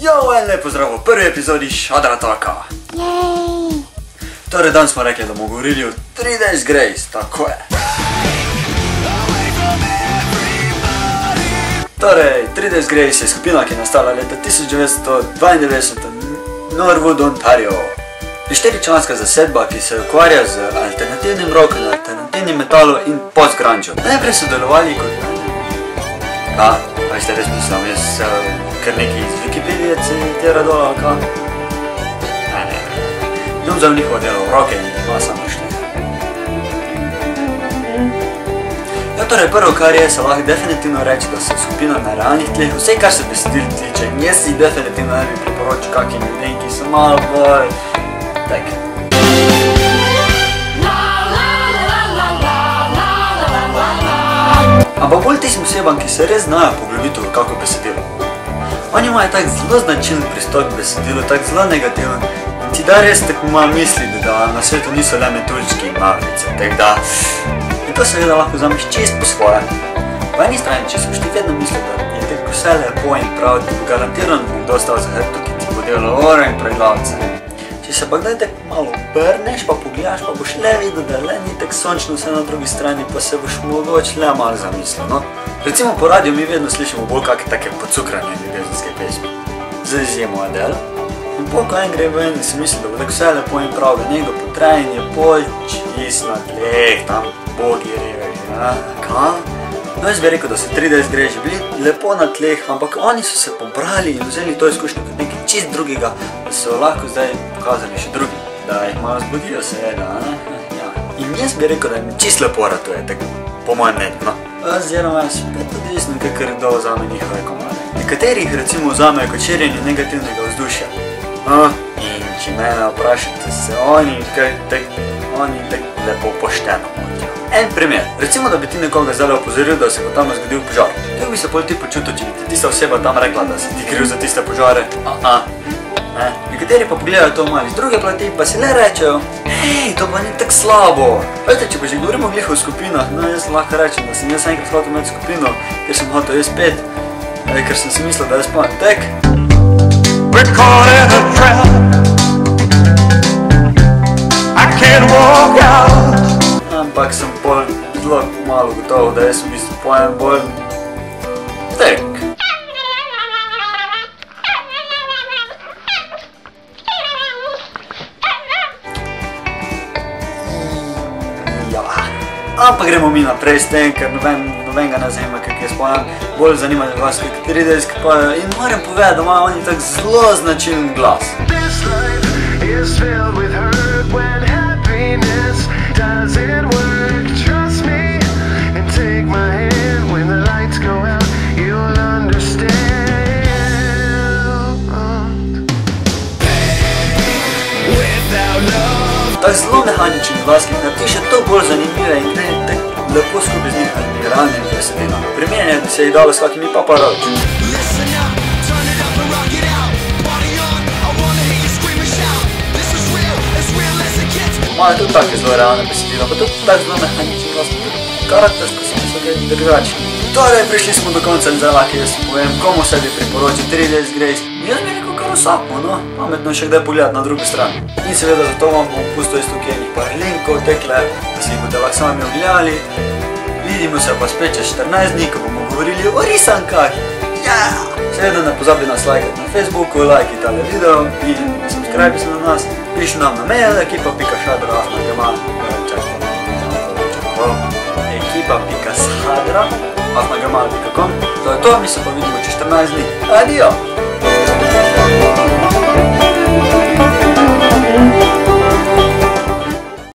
Jo, en lep pozdrav v prvi epizodi Šadra Talka. Jej! Torej, danes smo rekli, da bomo govorili o 3 Days Grace, tako je. Torej, 3 Days Grace je skupina, ki je nastala leta 1992 v Norwood, Ontario. Je 4-članska zasedba, ki se ukvarja z alternativnim rockom, alternativnim metalom in post-grungeom. Najprej so delovali kot... Kaj ste res mislim, jaz kar nekaj iz Wikipedije citira dol, ali kaj? Ne. Dom za njihovo delo roke in dva sam prišli. Ja, torej prvo, kar je, se lahko definitivno reči, da so skupina na realnih tleh, vse kar se besedil tiče, in jaz si definitivno ne bi priporočil kakim ljudem, ki so malo bolj... tak. Ampak bolj tistim osebam, ki se res znajo poglobiti v kako besedilo. Oni imajo tak zelo značilen pristop k besedilu, tak zelo negativen, in ti da res tako malo misliti, da na svetu niso le metuljčki in mavrice, tak da... In to seveda lahko vzameš čist po svoje. Po eni strani, če si ti vedno misli, da je tako vse lepo in prav, ti bo garantiran nekdo stal za hrbto, ki ti bo delal ore in preglavce. Če se pa kdaj tako malo obrneš, pa pogledaš, pa boš le videl, da le ni tako sončno vse na drugi strani, pa se boš mogoče le malo zamislil, no. Recimo po radiju mi vedno slišimo bolj kakve take pocukranje ljubezenske pesmi. Z izjemo Adele. In po ko en gre ven in si misli, da bo tako vse lepo in prav, da nekdo potrajen je bolj čist na tleh, tam bogi revejo, kaj? No, jaz bi rekel, da so 3 Days Grace bili lepo na tleh, ampak oni so se pobrali in vzeli to izkušnjo kot nekaj čist drugega, da so lahko zdaj pokazali še drugi, da jih malo zbudijo seveda, ja. In jaz bi rekel, da jim čist lepo ratuje, tako po mojem mnenju, no. Oziroma spet odvisno, kakor kdo vzame njihove komade. Nekateri jih recimo vzamejo kot širjenje negativnega vzdušja. In če mene vprašate, se oni tako lepo pošteno motijo. En primer, recimo da bi ti nekoga zdaj opozoril, da se bo tam zgodil požar. Kako bi se pol ti počutil, če bi ti tista oseba tam rekla, da si ti kriv za tiste požare? Nekateri pa pogledajo to malo iz druge plati, pa si le rečejo, hej, to pa ni tako slabo. Veste, če pa že govorimo glih o skupinah, no jaz lahko rečem, da sem jaz enkrat hotel imeti skupino, ker sem hotel jaz pet, ker sem si mislil, da jaz pa tek. We're caught in a trap. I can't walk out. Ampak sem bolj zelo malo gotov, da jaz v bistvu pojem bolj tek. Ja, ampak gremo mi naprej s tem, ker nobenega ne zanima, kak jaz pojem. Bolj zanima vas, kak 3 Days pojejo in moram povedati, da imajo oni tak zelo značilen glas. Doesn't work, trust me, and take my hand when the lights go out, you'll understand. Without love. Tak zelo mehaničen glas, ki napiše to bolj zanimive in gre tako lepo skupaj z njihovimi realnimi besedilami. Primerjanje bi se jih dalo s kakimi paparoči. Imajo tudi take zelo realne besedila, pa tudi tak zelo mehaničen glas, karaktersko sem mislil, da je drugačen. Torej, prišli smo do konca in zdaj lahko jaz povem, komu se bi priporočil 3 Days Grace. Jaz bi rekel kar vsakmu, no, pametno še kdaj pogledati na drugo stran. In seveda zato vam bom pustil iz tukaj enih par linkov tekle, da si jih boste lahko sami ogledali. Vidimo se pa spet čez 14 dni, ko bomo govorili o risankah. Seveda ne pozabi nas lajkati na Facebooku, lajki tale video in subscribe se na nas. Piši nam na mail ekipa.sadra@gmail.com. To je to, mi se pa vidimo čez 14 dni. Adijo!